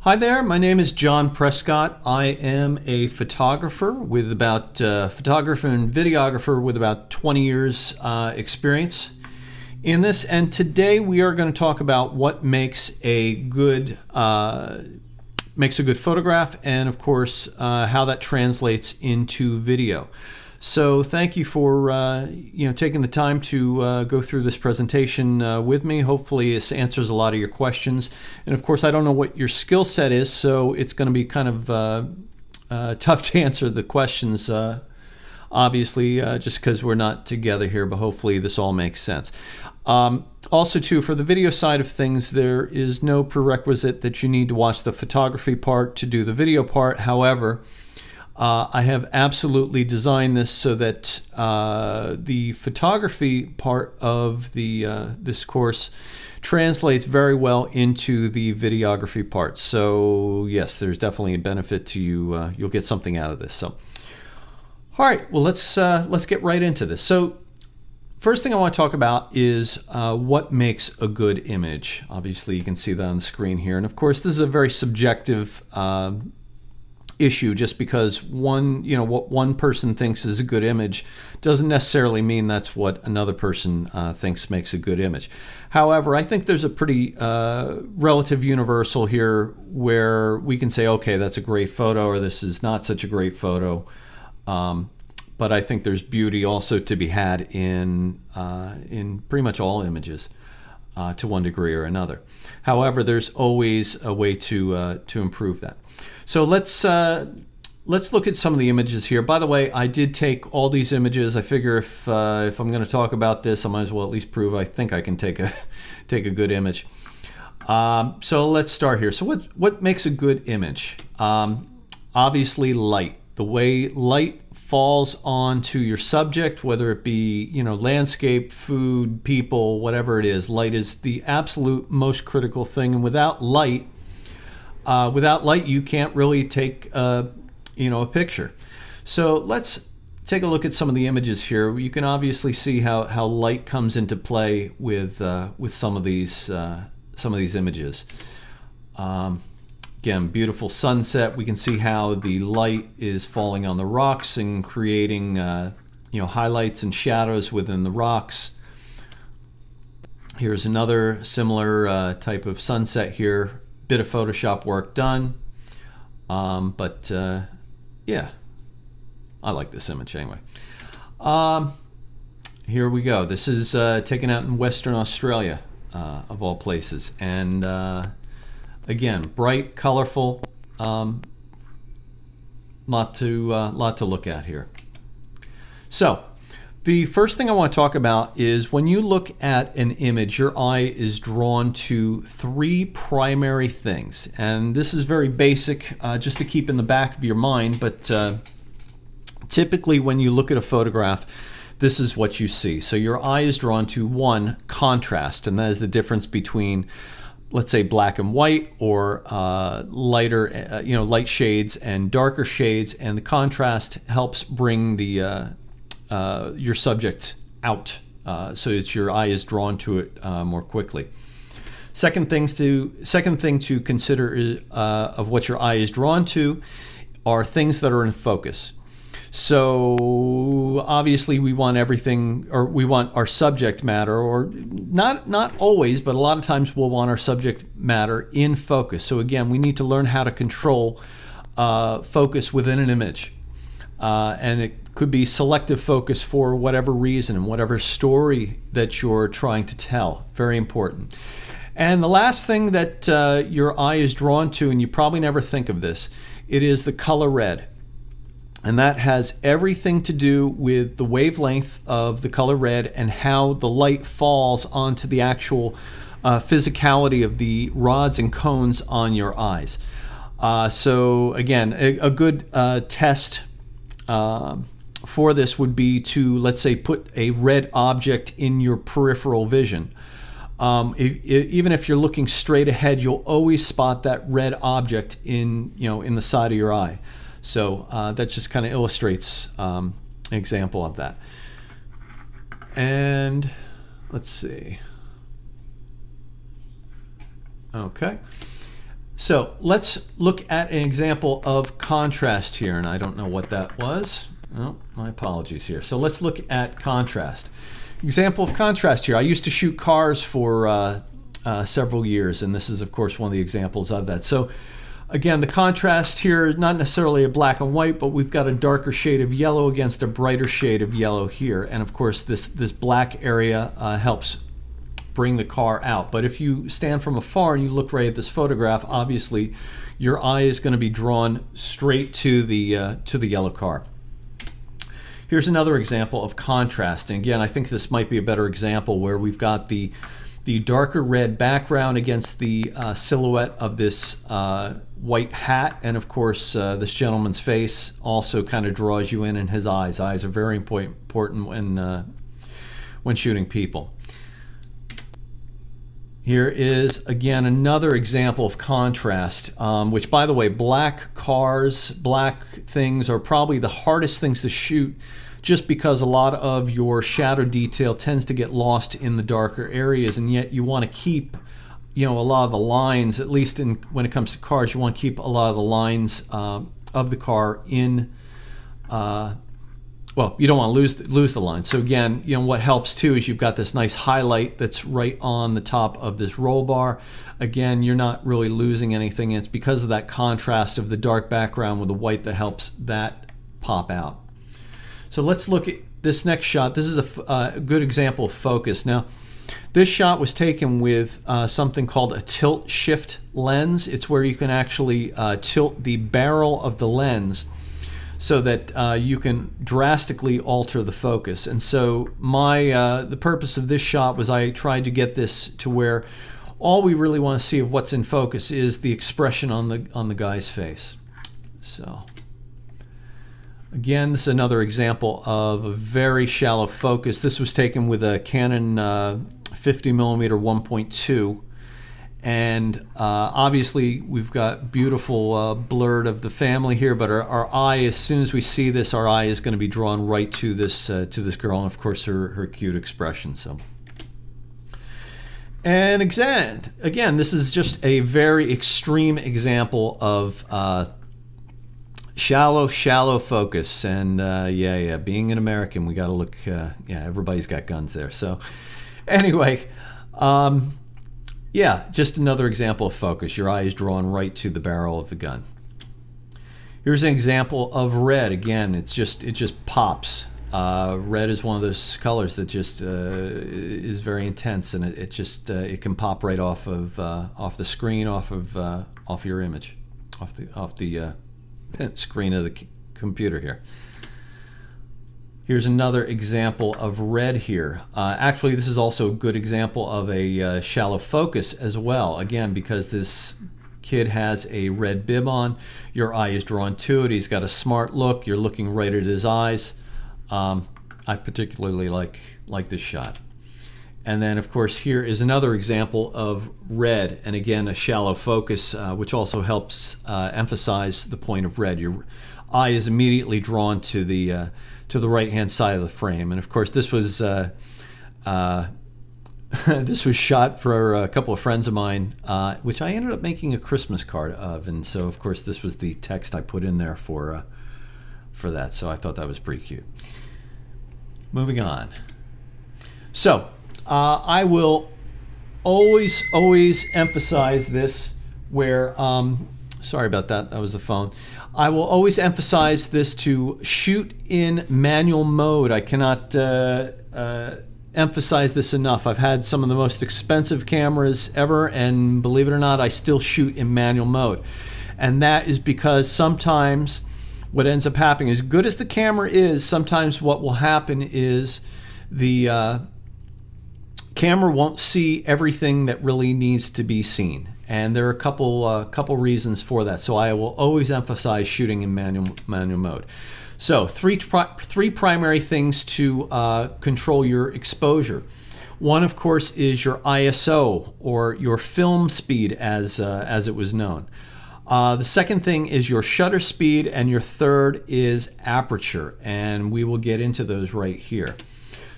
Hi there, my name is John Prescott. I am a photographer and videographer with about 20 years experience in this. And today we are going to talk about what makes a good photograph, and of course how that translates into video. So thank you for taking the time to go through this presentation with me. Hopefully this answers a lot of your questions. And of course I don't know what your skill set is, so it's going to be kind of tough to answer the questions obviously just because we're not together here, but hopefully this all makes sense. Also too, for the video side of things, there is no prerequisite that you need to watch the photography part to do the video part. However, I have absolutely designed this so that the photography part of this course translates very well into the videography part. So yes, there's definitely a benefit to you. You'll get something out of this. So, all right, well let's get right into this. So, first thing I want to talk about is what makes a good image. Obviously, you can see that on the screen here, and of course, this is a very subjective issue, just because what one person thinks is a good image doesn't necessarily mean that's what another person thinks makes a good image. However, I think there's a pretty relative universal here where we can say, okay, that's a great photo, or this is not such a great photo. But I think there's beauty also to be had in pretty much all images to one degree or another. However, there's always a way to improve that. So let's look at some of the images here. By the way, I did take all these images. I figure if I'm going to talk about this, I might as well at least prove I think I can take a good image. So let's start here. So what makes a good image? Obviously, light. The way light falls onto your subject, whether it be landscape, food, people, whatever it is, light is the absolute most critical thing. And without light, you can't really take a picture. So let's take a look at some of the images here. You can obviously see how light comes into play with some of these images. Again, beautiful sunset. We can see how the light is falling on the rocks and creating highlights and shadows within the rocks. Here's another similar type of sunset here. Bit of Photoshop work done, but yeah, I like this image anyway. Here we go. This is taken out in Western Australia, of all places, and again, bright, colorful, lot to look at here. So the first thing I want to talk about is when you look at an image, your eye is drawn to three primary things. And this is very basic, just to keep in the back of your mind, but typically when you look at a photograph, this is what you see. So your eye is drawn to, one, contrast, and that is the difference between, let's say, black and white, or lighter, light shades and darker shades, and the contrast helps bring your subject out, so that your eye is drawn to it more quickly. Second thing to consider of what your eye is drawn to are things that are in focus. So obviously we want everything, or we want our subject matter, or not always, but a lot of times we'll want our subject matter in focus. So again, we need to learn how to control focus within an image, and it could be selective focus for whatever reason and whatever story that you're trying to tell. Very important. And the last thing that your eye is drawn to, and you probably never think of this, it is the color red. And that has everything to do with the wavelength of the color red and how the light falls onto the actual physicality of the rods and cones on your eyes. So again, a good test for this would be to, let's say, put a red object in your peripheral vision. Even if you're looking straight ahead, you'll always spot that red object in the side of your eye. So that just kind of illustrates an example of that. And let's see. Okay. So let's look at an example of contrast here, and I don't know what that was. Oh, my apologies here. So let's look at contrast. Example of contrast here. I used to shoot cars for several years, and this is of course one of the examples of that. So again, the contrast here is not necessarily a black and white, but we've got a darker shade of yellow against a brighter shade of yellow here. And of course this black area helps bring the car out. But if you stand from afar and you look right at this photograph, obviously your eye is going to be drawn straight to the yellow car. Here's another example of contrast. And again, I think this might be a better example where we've got the darker red background against the silhouette of this white hat. And of course, this gentleman's face also kind of draws you in, and his eyes. Eyes are very important when shooting people. Here is, again, another example of contrast, which, by the way, black cars, black things are probably the hardest things to shoot, just because a lot of your shadow detail tends to get lost in the darker areas, and yet you want to keep, a lot of the lines, at least when it comes to cars, you want to keep a lot of the lines of the car in. Well, you don't want to lose the line. So again, what helps too is you've got this nice highlight that's right on the top of this roll bar. Again, you're not really losing anything. It's because of that contrast of the dark background with the white that helps that pop out. So let's look at this next shot. This is a good example of focus. Now, this shot was taken with something called a tilt shift lens. It's where you can actually tilt the barrel of the lens so that you can drastically alter the focus. And so the purpose of this shot was I tried to get this to where all we really want to see of what's in focus is the expression on the guy's face. So again, this is another example of a very shallow focus. This was taken with a Canon 50mm 1.2. And obviously we've got beautiful blurred of the family here, but our eye, as soon as we see this, our eye is going to be drawn right to this girl, and of course her cute expression. So, and again, this is just a very extreme example of shallow focus. And yeah, being an American, we got to look. Everybody's got guns there. So anyway. Yeah, just another example of focus. Your eye is drawn right to the barrel of the gun. Here's an example of red. Again, it just pops. Red is one of those colors that just is very intense, and it can pop right off the screen, off your image, off the screen of the computer here. Here's another example of red here. Actually, this is also a good example of a shallow focus as well. Again, because this kid has a red bib on, your eye is drawn to it. He's got a smart look. You're looking right at his eyes. I particularly like this shot. And then, of course, here is another example of red, and again, a shallow focus, which also helps emphasize the point of red. Your eye is immediately drawn to the right-hand side of the frame. And of course, this was this was shot for a couple of friends of mine, which I ended up making a Christmas card of. And so, of course, this was the text I put in there for that. So I thought that was pretty cute. Moving on. So I will always emphasize this where. Sorry about that. That was the phone. I will always emphasize this to shoot in manual mode. I cannot emphasize this enough. I've had some of the most expensive cameras ever, and believe it or not, I still shoot in manual mode. And that is because sometimes what ends up happening, as good as the camera is, sometimes what will happen is the camera won't see everything that really needs to be seen. And there are a couple reasons for that. So I will always emphasize shooting in manual mode. So three primary things to control your exposure. One, of course, is your ISO, or your film speed, as it was known. The second thing is your shutter speed, and your third is aperture, and we will get into those right here.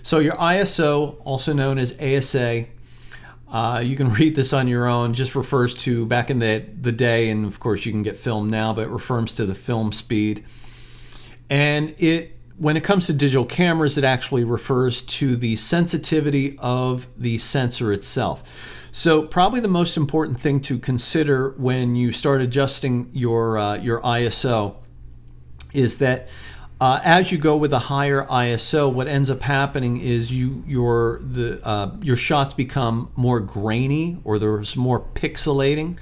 So your ISO, also known as ASA, You can read this on your own. Just refers to back in the day, and of course you can get film now, but it refers to the film speed. And when it comes to digital cameras, it actually refers to the sensitivity of the sensor itself. So probably the most important thing to consider when you start adjusting your ISO is that as you go with a higher ISO, what ends up happening is your shots become more grainy, or there's more pixelating,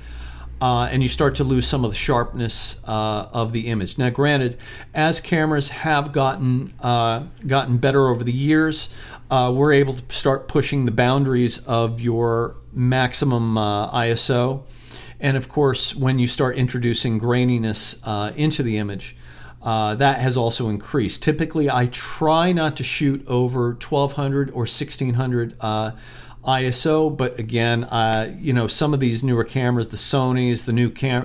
and you start to lose some of the sharpness of the image. Now, granted, as cameras have gotten better over the years, we're able to start pushing the boundaries of your maximum ISO, and of course, when you start introducing graininess into the image, that has also increased. Typically, I try not to shoot over 1200 or 1600 ISO, but again, some of these newer cameras, the Sonys,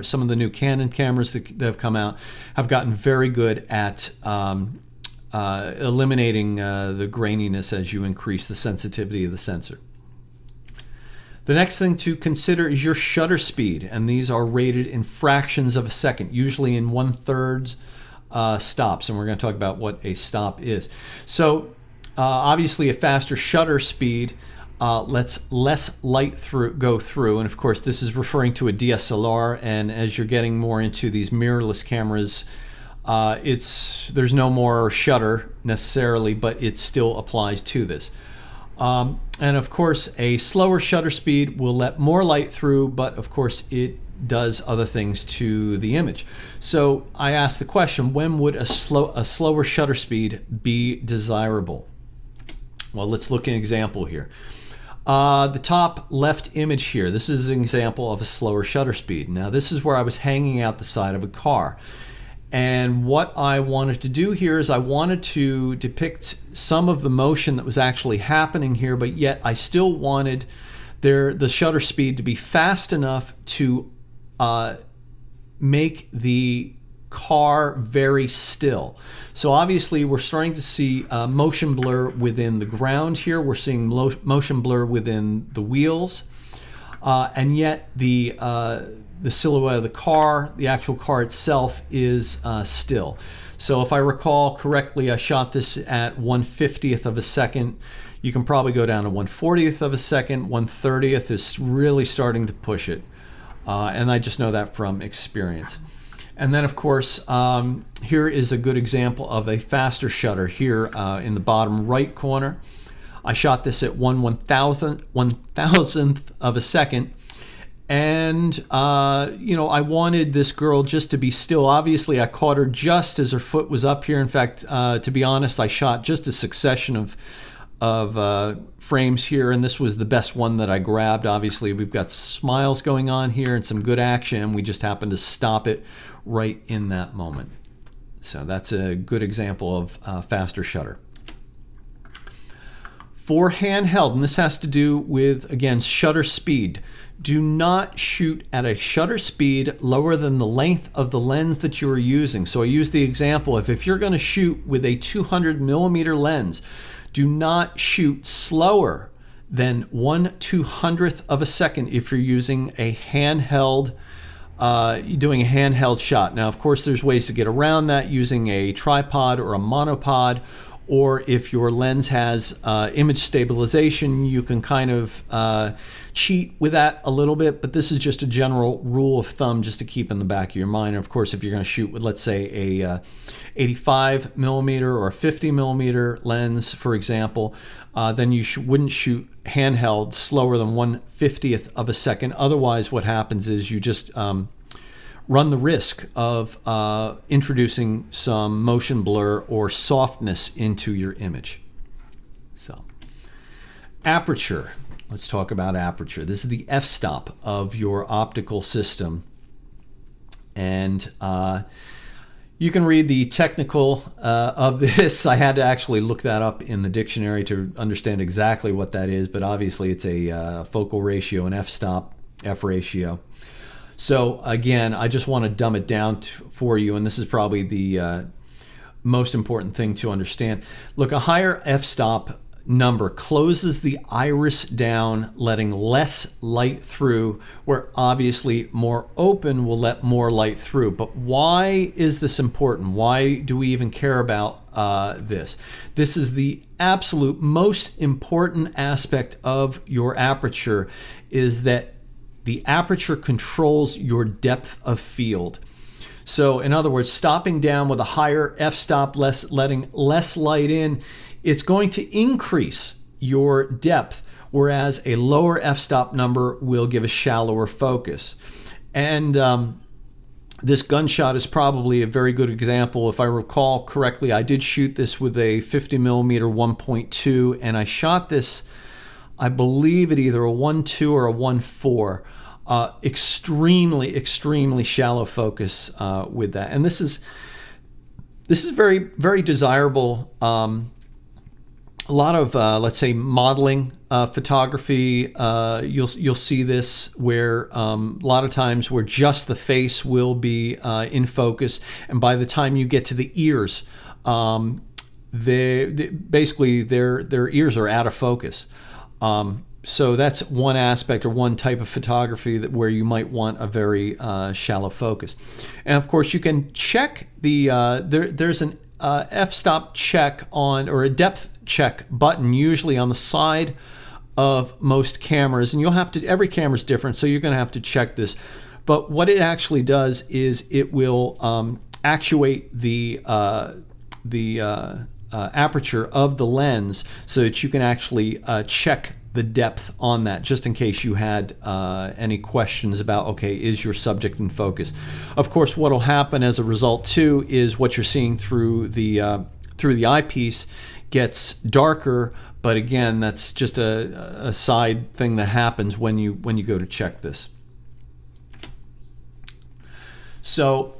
some of the new Canon cameras that have come out, have gotten very good at eliminating the graininess as you increase the sensitivity of the sensor. The next thing to consider is your shutter speed, and these are rated in fractions of a second, usually in 1/3 stops, and we're going to talk about what a stop is. So obviously a faster shutter speed lets less light go through, and of course this is referring to a DSLR, and as you're getting more into these mirrorless cameras, there's no more shutter necessarily, but it still applies to this. And of course a slower shutter speed will let more light through, but of course it does other things to the image. So I asked the question, when would a slower shutter speed be desirable? Well, let's look at an example here. The top left image here, this is an example of a slower shutter speed. Now this is where I was hanging out the side of a car. And what I wanted to do here is I wanted to depict some of the motion that was actually happening here, but yet I still wanted the shutter speed to be fast enough to make the car very still. So obviously we're starting to see motion blur within the ground here. We're seeing motion blur within the wheels, and yet the silhouette of the car, the actual car itself, is still. So if I recall correctly, I shot this at 1/50th of a second. You can probably go down to 1/40th of a second. 1/30th is really starting to push it. And I just know that from experience. And then of course, here is a good example of a faster shutter here in the bottom right corner. I shot this at 1/1000th of a second. And, I wanted this girl just to be still. Obviously, I caught her just as her foot was up here. In fact, to be honest, I shot just a succession of frames here, and this was the best one that I grabbed. Obviously, we've got smiles going on here and some good action, and we just happened to stop it right in that moment. So that's a good example of faster shutter. For handheld, and this has to do with, again, shutter speed. Do not shoot at a shutter speed lower than the length of the lens that you are using. So I use the example of if you're going to shoot with a 200mm lens, do not shoot slower than 1/200th of a second if you're using a handheld, doing a handheld shot. Now, of course, there's ways to get around that using a tripod or a monopod, or if your lens has image stabilization, you can kind of cheat with that a little bit, but this is just a general rule of thumb just to keep in the back of your mind. And of course, if you're going to shoot with, let's say, a 85mm or a 50mm lens, for example, then you wouldn't shoot handheld slower than 1/50th of a second. Otherwise, what happens is you just run the risk of introducing some motion blur or softness into your image. So, aperture. Let's talk about aperture. This is the f-stop of your optical system. And you can read the technical of this. I had to actually look that up in the dictionary to understand exactly what that is, but obviously it's a focal ratio, an f-stop, f ratio. So again, I just want to dumb it down for you, and this is probably the most important thing to understand. Look, a higher f-stop number closes the iris down, letting less light through, where obviously more open will let more light through. But why is this important? Why do we even care about this? This is the absolute most important aspect of your aperture, is that the aperture controls your depth of field. So in other words, stopping down with a higher f-stop, letting less light in, it's going to increase your depth, whereas a lower f-stop number will give a shallower focus. And this gunshot is probably a very good example. If I recall correctly, I did shoot this with a 50 millimeter 1.2, and I shot this, I believe, at either a 1.2 or a 1.4. Extremely shallow focus with that, and this is very, very desirable. A lot of let's say modeling photography, you'll see this where a lot of times where just the face will be in focus, and by the time you get to the ears, basically their ears are out of focus. So that's one aspect or one type of photography that where you might want a very shallow focus. And of course you can check the, there's an f-stop check on, or a depth check button usually on the side of most cameras. And you'll have to, every camera is different, so you're gonna have to check this. But what it actually does is it will actuate the aperture of the lens so that you can actually check the depth on that, just in case you had any questions about, okay, is your subject in focus? Of course, what will happen as a result too is what you're seeing through the eyepiece gets darker, but again, that's just a side thing that happens when you go to check this. So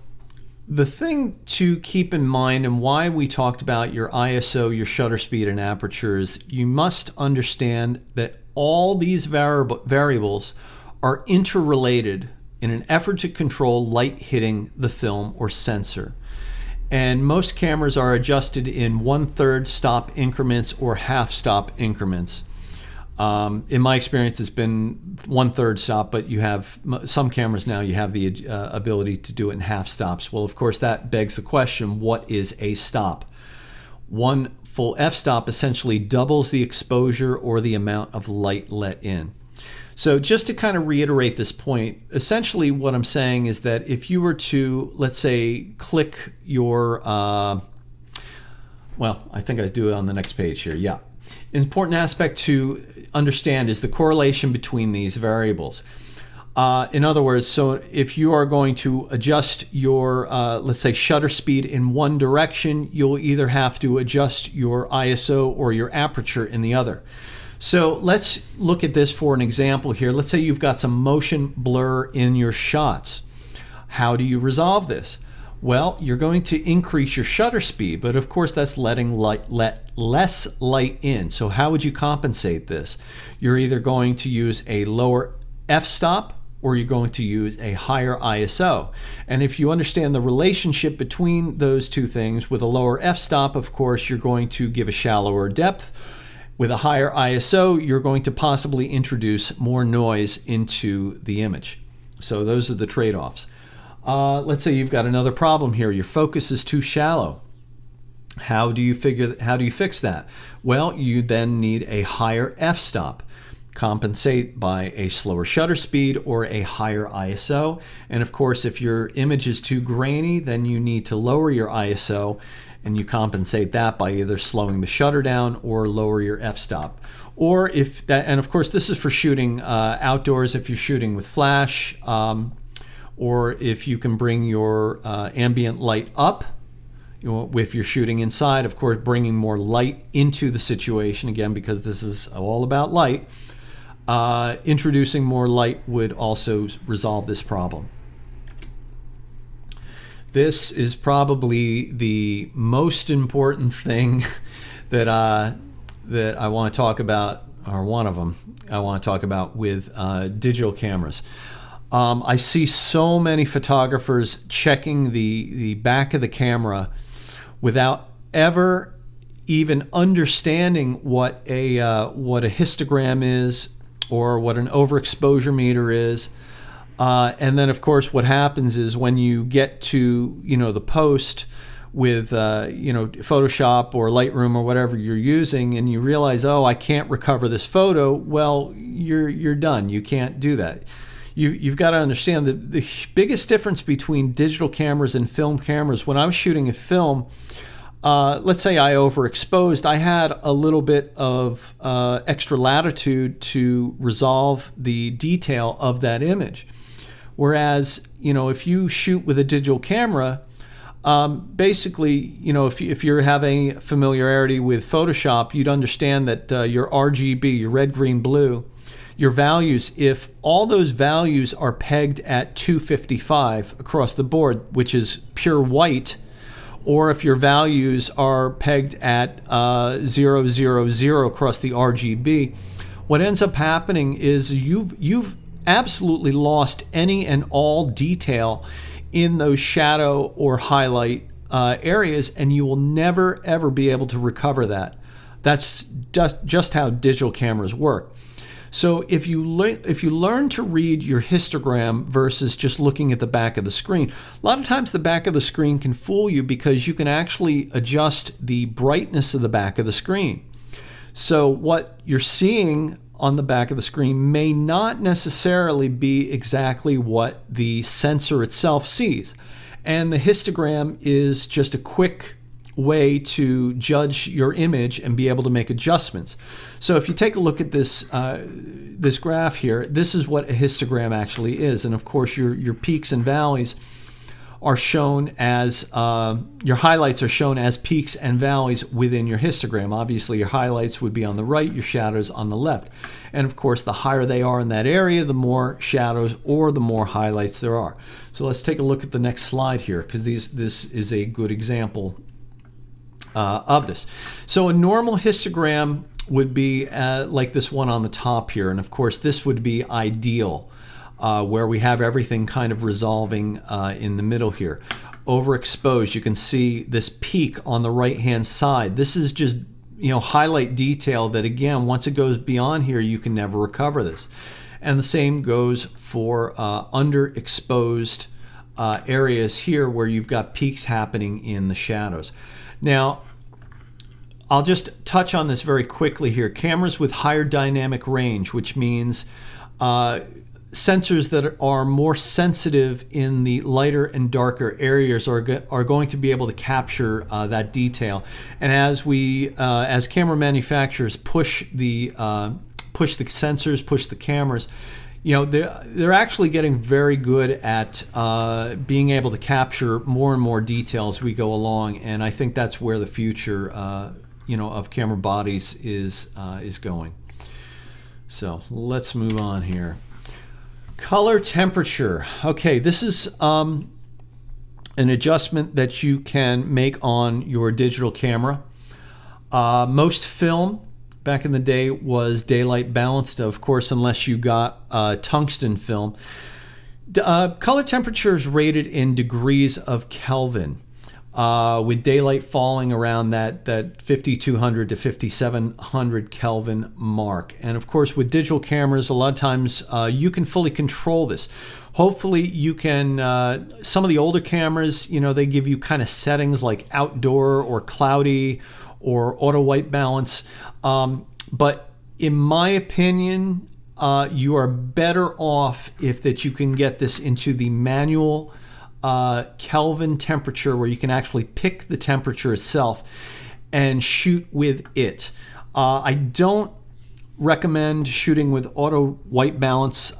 the thing to keep in mind, and why we talked about your ISO, your shutter speed, and aperture, is you must understand that all these variables are interrelated in an effort to control light hitting the film or sensor. And most cameras are adjusted in 1/3 stop increments or half stop increments. In my experience, it's been 1/3 stop, but you have some cameras now, you have the ability to do it in half stops. Well, of course, that begs the question, what is a stop? One full f-stop essentially doubles the exposure or the amount of light let in. So just to kind of reiterate this point, essentially what I'm saying is that if you were to, let's say, click your, well, I think I do it on the next page here, yeah. An important aspect to understand is the correlation between these variables. In other words, so if you are going to adjust your, let's say, shutter speed in one direction, you'll either have to adjust your ISO or your aperture in the other. So let's look at this for an example here. Let's say you've got some motion blur in your shots. How do you resolve this? Well, you're going to increase your shutter speed, but of course that's letting let less light in. So how would you compensate this? You're either going to use a lower f-stop or you're going to use a higher ISO. And if you understand the relationship between those two things, with a lower f-stop, of course, you're going to give a shallower depth. With a higher ISO, you're going to possibly introduce more noise into the image. So those are the trade-offs. Let's say you've got another problem here. Your focus is too shallow. How do you fix that? Well, you then need a higher f-stop. Compensate by a slower shutter speed or a higher ISO. And of course, if your image is too grainy, then you need to lower your ISO, and you compensate that by either slowing the shutter down or lower your f-stop. Or if that, and of course this is for shooting outdoors, if you're shooting with flash, or if you can bring your ambient light up. If you're shooting inside, of course, bringing more light into the situation, again, because this is all about light. Introducing more light would also resolve this problem. This is probably the most important thing that I want to talk about, or one of them I want to talk about with digital cameras. I see so many photographers checking the back of the camera without ever even understanding what a histogram is or what an overexposure meter is. And then, of course, what happens is when you get to, the post with, Photoshop or Lightroom or whatever you're using, and you realize, oh, I can't recover this photo, well, you're done. You can't do that. You've got to understand that the biggest difference between digital cameras and film cameras, when I was shooting a film, let's say I overexposed, I had a little bit of extra latitude to resolve the detail of that image. Whereas, if you shoot with a digital camera, basically, if you're having familiarity with Photoshop, you'd understand that your RGB, your red, green, blue, your values, if all those values are pegged at 255 across the board, which is pure white, or if your values are pegged at 000 across the RGB, what ends up happening is you've absolutely lost any and all detail in those shadow or highlight areas, and you will never ever be able to recover that. That's just how digital cameras work. So if you learn to read your histogram versus just looking at the back of the screen, a lot of times the back of the screen can fool you because you can actually adjust the brightness of the back of the screen. So what you're seeing on the back of the screen may not necessarily be exactly what the sensor itself sees. And the histogram is just a quick way to judge your image and be able to make adjustments. So if you take a look at this this graph here, this is what a histogram actually is. And of course your peaks and valleys are shown as, your highlights are shown as peaks and valleys within your histogram. Obviously your highlights would be on the right, your shadows on the left. And of course the higher they are in that area, the more shadows or the more highlights there are. So let's take a look at the next slide here, because this is a good example of this. So a normal histogram would be like this one on the top here, and of course this would be ideal, where we have everything kind of resolving in the middle here. Overexposed, you can see this peak on the right hand side. This is just highlight detail that, again, once it goes beyond here, you can never recover this. And the same goes for underexposed areas here where you've got peaks happening in the shadows. Now, I'll just touch on this very quickly here. Cameras with higher dynamic range, which means sensors that are more sensitive in the lighter and darker areas are going to be able to capture that detail. And as camera manufacturers push the sensors, push the cameras, they're actually getting very good at being able to capture more and more detail as we go along, and I think that's where the future, of camera bodies is going. So let's move on here. Color temperature. Okay, this is an adjustment that you can make on your digital camera. Most film back in the day was daylight balanced, of course, unless you got tungsten film. Color temperature is rated in degrees of Kelvin, with daylight falling around that 5200 to 5700 Kelvin mark. And of course, with digital cameras, a lot of times you can fully control this. Hopefully you can, some of the older cameras, they give you kind of settings like outdoor or cloudy or auto white balance. But in my opinion, you are better off if you can get this into the manual Kelvin temperature, where you can actually pick the temperature itself and shoot with it. I don't recommend shooting with auto white balance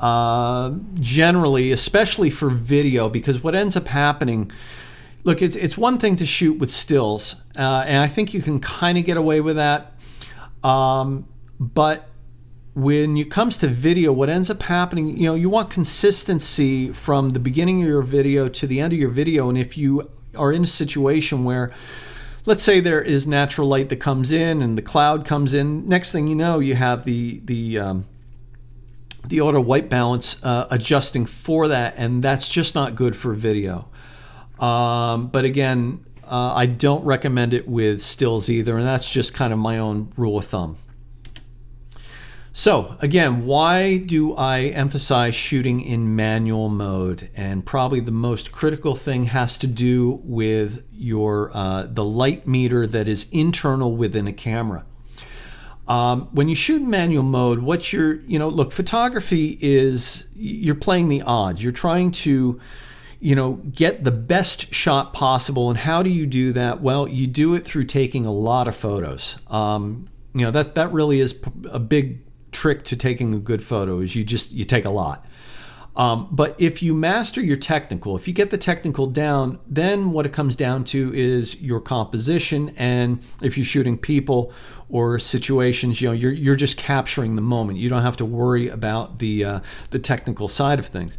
generally, especially for video, because what ends up happening, look, it's one thing to shoot with stills, and I think you can kind of get away with that, but when it comes to video, what ends up happening, you want consistency from the beginning of your video to the end of your video. And if you are in a situation where, let's say there is natural light that comes in and the cloud comes in, next thing you know, you have the auto white balance adjusting for that, and that's just not good for video. But again, I don't recommend it with stills either, and that's just kind of my own rule of thumb. So again, why do I emphasize shooting in manual mode? And probably the most critical thing has to do with your the light meter that is internal within a camera. When you shoot in manual mode, what look, photography is, you're playing the odds. You're trying to, get the best shot possible. And how do you do that? Well, you do it through taking a lot of photos. That really is a big trick to taking a good photo, is you take a lot. But if you master your technical, if you get the technical down, then what it comes down to is your composition. And if you're shooting people or situations, you're just capturing the moment. You don't have to worry about the technical side of things.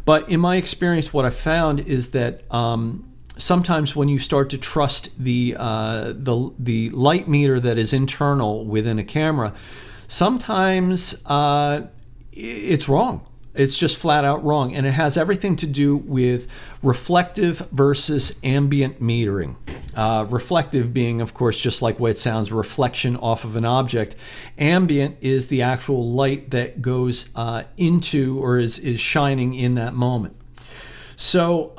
But in my experience, what I found is that sometimes when you start to trust the light meter that is internal within a camera, sometimes it's wrong. It's just flat out wrong. And it has everything to do with reflective versus ambient metering. Reflective being, of course, just like what it sounds, reflection off of an object. Ambient is the actual light that goes into or is shining in that moment. So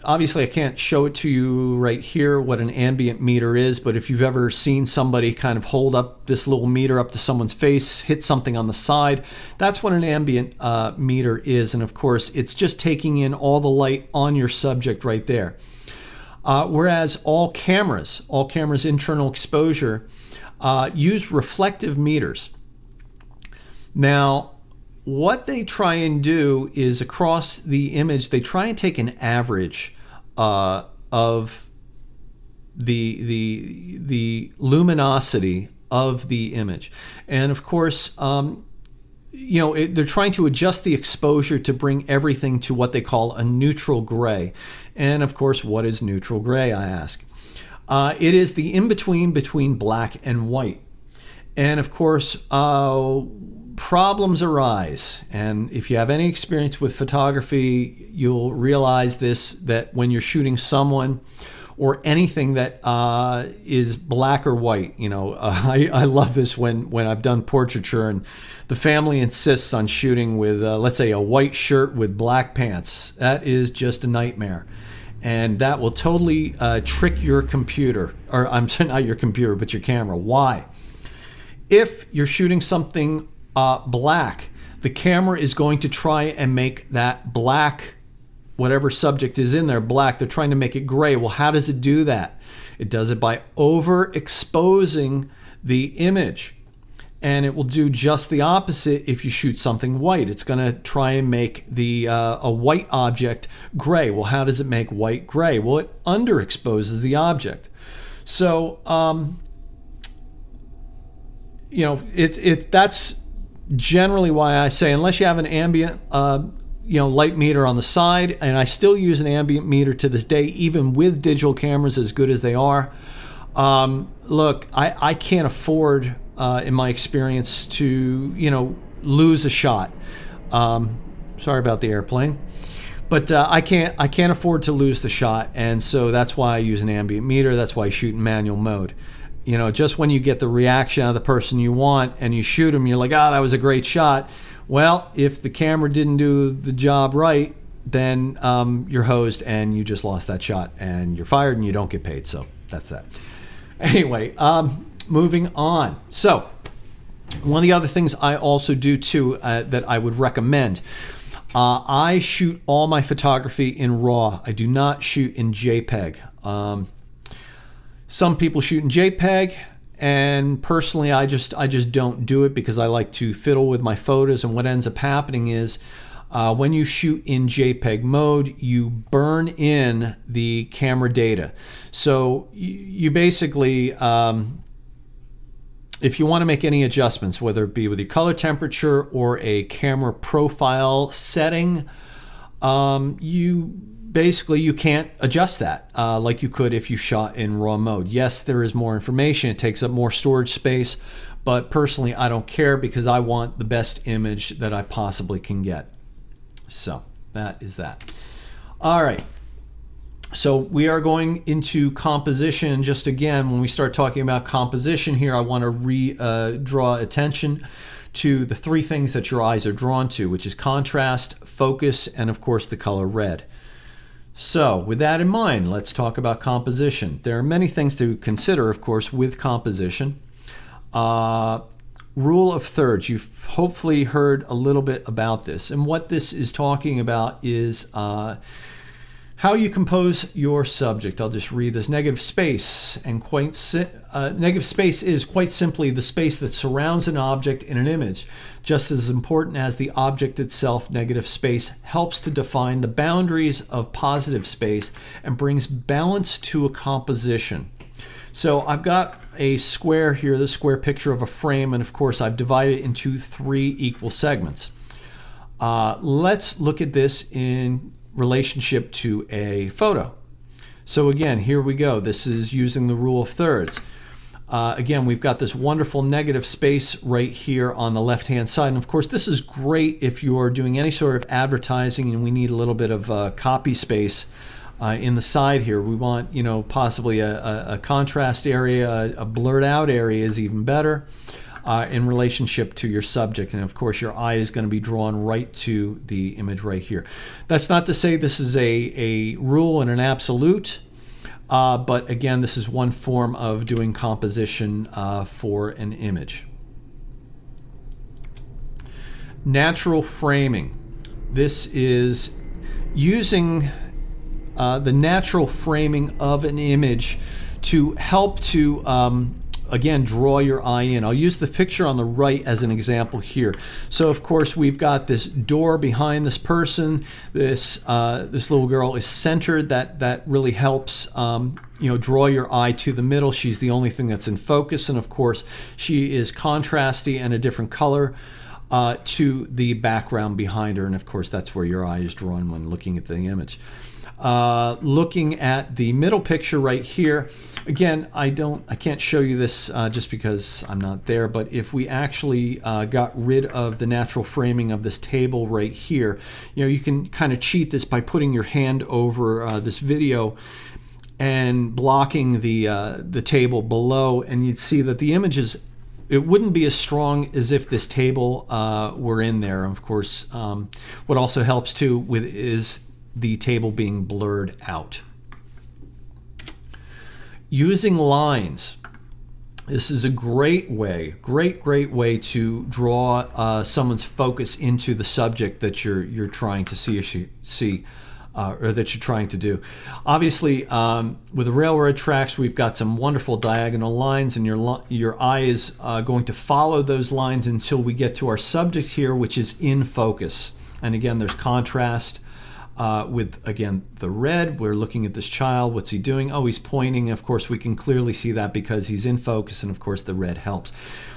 obviously I can't show it to you right here what an ambient meter is, but if you've ever seen somebody kind of hold up this little meter up to someone's face, hit something on the side, that's what an ambient meter is. And of course, it's just taking in all the light on your subject right there. Whereas all cameras internal exposure use reflective meters. Now, what they try and do is across the image, they try and take an average of the luminosity of the image. And of course, they're trying to adjust the exposure to bring everything to what they call a neutral gray. And of course, what is neutral gray, I ask? It is the in-between between black and white. And of course, problems arise. And if you have any experience with photography, you'll realize that when you're shooting someone or anything that is black or white, I love this when I've done portraiture and the family insists on shooting with, let's say, a white shirt with black pants. That is just a nightmare. And that will totally trick your computer, or I'm sorry, not your computer, but your camera. Why? If you're shooting something black, the camera is going to try and make that black, whatever subject is in there, black. They're trying to make it gray. Well, how does it do that? It does it by overexposing the image. And it will do just the opposite if you shoot something white. It's going to try and make a white object gray. Well, how does it make white gray? Well, it underexposes the object. So, that's generally why I say, unless you have an ambient light meter on the side, and I still use an ambient meter to this day, even with digital cameras as good as they are. Look, I can't afford, in my experience, to lose a shot. Sorry about the airplane, but I can't afford to lose the shot, and so that's why I use an ambient meter. That's why I shoot in manual mode. Just when you get the reaction out of the person you want and you shoot them, you're like, that was a great shot. Well, if the camera didn't do the job right, then you're hosed and you just lost that shot and you're fired and you don't get paid. So that's that. Anyway, moving on. So one of the other things I also do too that I would recommend, I shoot all my photography in RAW. I do not shoot in JPEG. Some people shoot in JPEG, and personally I just don't do it because I like to fiddle with my photos. And what ends up happening is when you shoot in JPEG mode, you burn in the camera data. So you basically, if you want to make any adjustments, whether it be with your color temperature or a camera profile setting, you can't adjust that like you could if you shot in RAW mode. Yes, there is more information. It takes up more storage space, but personally, I don't care because I want the best image that I possibly can get. So that is that. All right. So we are going into composition. Just again, when we start talking about composition here, I want to draw attention to the three things that your eyes are drawn to, which is contrast, focus, and of course the color red. So with that in mind, let's talk about composition. There are many things to consider, of course, with composition. Rule of thirds. You've hopefully heard a little bit about this. And what this is talking about is how you compose your subject. I'll just read this. Negative space. And negative space is quite simply the space that surrounds an object in an image. Just as important as the object itself, negative space helps to define the boundaries of positive space and brings balance to a composition. So I've got a square here, the square picture of a frame, and of course I've divided it into 3 equal segments. Let's look at this in relationship to a photo. So again, here we go. This is using the rule of thirds. Again, we've got this wonderful negative space right here on the left-hand side. And of course, this is great if you're doing any sort of advertising and we need a little bit of copy space in the side here. We want, possibly a contrast area, a blurred out area is even better in relationship to your subject. And of course, your eye is going to be drawn right to the image right here. That's not to say this is a rule and an absolute. But again, this is one form of doing composition for an image. Natural framing. This is using the natural framing of an image to help to again, draw your eye in. I'll use the picture on the right as an example here. So of course we've got this door behind this person. This little girl is centered. That really helps draw your eye to the middle. She's the only thing that's in focus, and of course she is contrasty and a different color to the background behind her, and of course that's where your eye is drawn when looking at the image. Looking at the middle picture right here, again, I can't show you this just because I'm not there, but if we actually got rid of the natural framing of this table right here, you can kind of cheat this by putting your hand over this video and blocking the table below, and you'd see that the images, it wouldn't be as strong as if this table were in there. Of course, what also helps too is the table being blurred out. Using lines. This is a great way to draw someone's focus into the subject that you're trying to see or that you're trying to do. Obviously, with the railroad tracks, we've got some wonderful diagonal lines, and your eye is going to follow those lines until we get to our subject here, which is in focus. And again, there's contrast. With, again, the red, we're looking at this child. What's he doing? Oh, he's pointing. Of course, we can clearly see that because he's in focus, and of course, the red helps.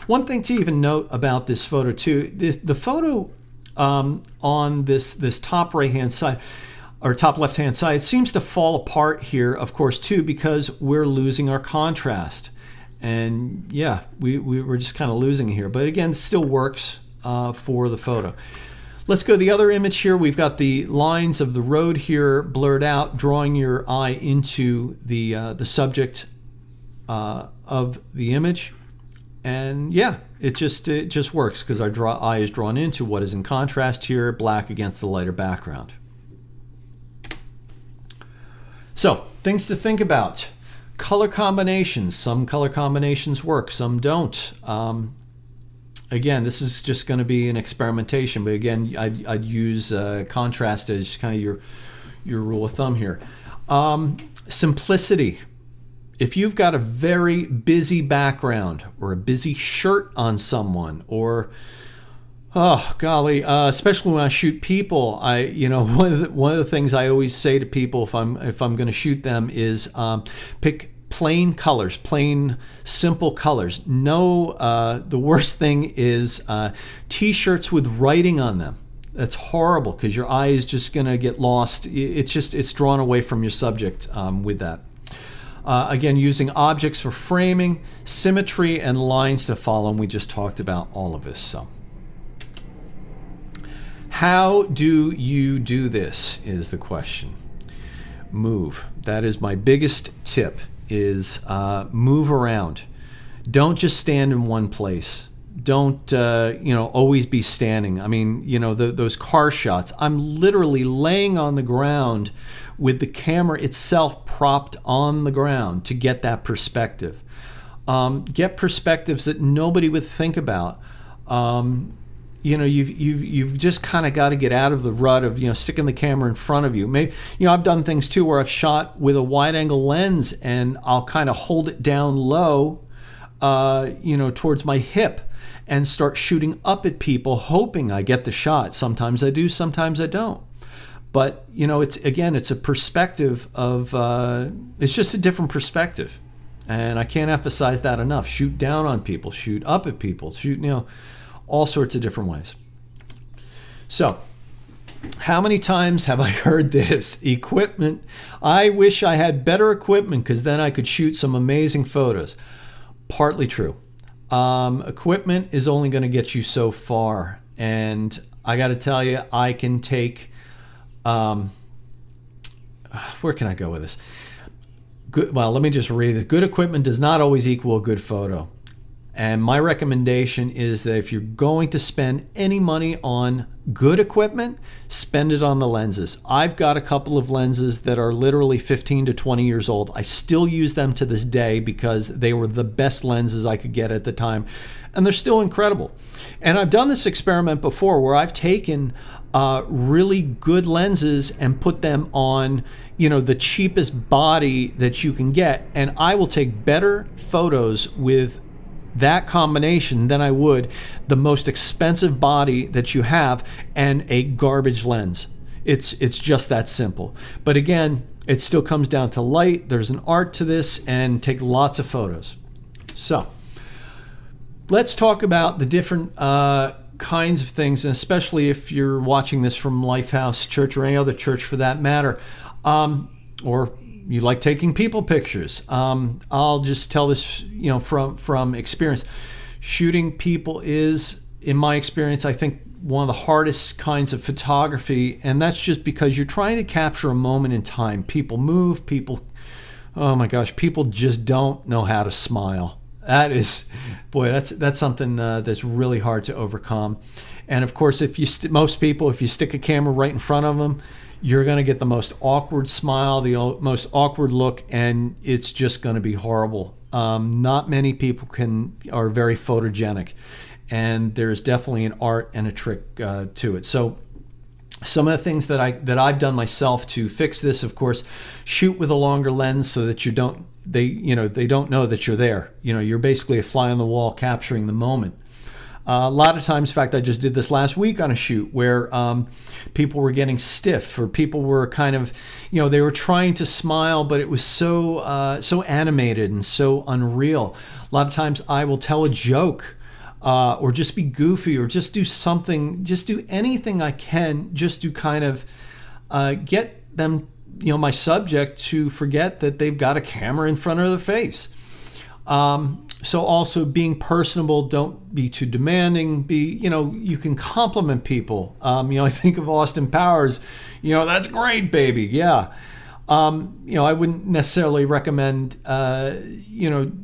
One thing to even note about this photo, too, the photo on this top right-hand side, or top left-hand side, seems to fall apart here, of course, too, because we're losing our contrast. And yeah, we're just kind of losing it here. But again, still works for the photo. Let's go to the other image here. We've got the lines of the road here blurred out, drawing your eye into the subject of the image. And yeah, it just works because our eye is drawn into what is in contrast here, black against the lighter background. So, things to think about. Color combinations. Some color combinations work, some don't. Again, this is just going to be an experimentation, but again, I'd use contrast as kind of your rule of thumb here. Simplicity. If you've got a very busy background or a busy shirt on someone, or oh golly, especially when I shoot people, one of the things I always say to people if I'm going to shoot them is pick plain colors, plain simple colors. No, the worst thing is t-shirts with writing on them. That's horrible because your eye is just going to get lost. It's drawn away from your subject with that. Again, using objects for framing, symmetry, and lines to follow, and we just talked about all of this. So, how do you do this is the question. move. That is my biggest tip, is move around. Don't just stand in one place. Don't, always be standing. I mean, those car shots, I'm literally laying on the ground with the camera itself propped on the ground to get that perspective. Get perspectives that nobody would think about. You've just kind of got to get out of the rut of, sticking the camera in front of you. Maybe, I've done things too where I've shot with a wide angle lens and I'll kind of hold it down low, towards my hip and start shooting up at people, hoping I get the shot. Sometimes I do, sometimes I don't. But, it's a perspective of, it's just a different perspective. And I can't emphasize that enough. Shoot down on people, shoot up at people, shoot, all sorts of different ways. So, how many times have I heard this? Equipment. I wish I had better equipment because then I could shoot some amazing photos. Partly true. Equipment is only going to get you so far. And I got to tell you, I can take, where can I go with this? Good. Well, let me just read it. Good equipment does not always equal a good photo. And my recommendation is that if you're going to spend any money on good equipment, spend it on the lenses. I've got a couple of lenses that are literally 15 to 20 years old. I still use them to this day because they were the best lenses I could get at the time. And they're still incredible. And I've done this experiment before where I've taken really good lenses and put them on, the cheapest body that you can get. And I will take better photos with that combination than I would the most expensive body that you have and a garbage lens. It's just that simple. But again, it still comes down to light. There's an art to this, and take lots of photos. So let's talk about the different kinds of things, and especially if you're watching this from Lifehouse Church or any other church for that matter, or you like taking people pictures. I'll just tell this, from experience. Shooting people is, in my experience, I think one of the hardest kinds of photography, and that's just because you're trying to capture a moment in time. People move, oh my gosh, people just don't know how to smile. That is, boy, that's something that's really hard to overcome. And of course, if you most people, if you stick a camera right in front of them, you're going to get the most awkward smile, the most awkward look, and it's just going to be horrible. Not many people are very photogenic, and there's definitely an art and a trick to it. So some of the things that I've done myself to fix this, of course, shoot with a longer lens so that they don't know that you're there. You're basically a fly on the wall capturing the moment. A lot of times, in fact, I just did this last week on a shoot where people were getting stiff, or people were kind of, they were trying to smile, but it was so animated and so unreal. A lot of times I will tell a joke or just be goofy or just do something, just do anything I can just to kind of get them, my subject, to forget that they've got a camera in front of their face. So also being personable, don't be too demanding, you can compliment people. I think of Austin Powers, that's great, baby. Yeah. I wouldn't necessarily recommend,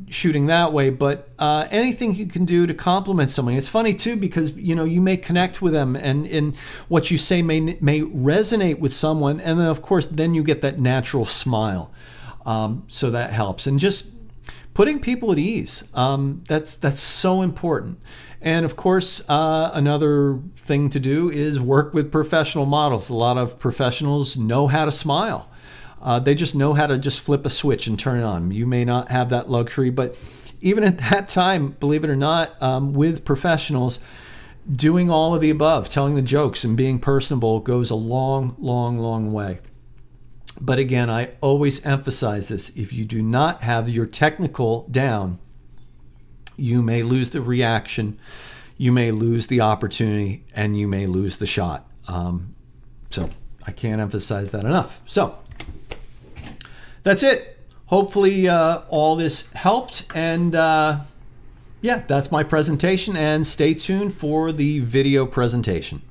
shooting that way, but anything you can do to compliment someone. It's funny too, because, you may connect with them and what you say may resonate with someone. And then of course, then you get that natural smile. So that helps. And just putting people at ease. That's so important. And of course, another thing to do is work with professional models. A lot of professionals know how to smile. They just know how to just flip a switch and turn it on. You may not have that luxury, but even at that time, believe it or not, with professionals, doing all of the above, telling the jokes and being personable goes a long, long, long way. But again, I always emphasize this. If you do not have your technical down, you may lose the reaction, you may lose the opportunity, and you may lose the shot. So I can't emphasize that enough. So that's it. Hopefully all this helped. And that's my presentation. And stay tuned for the video presentation.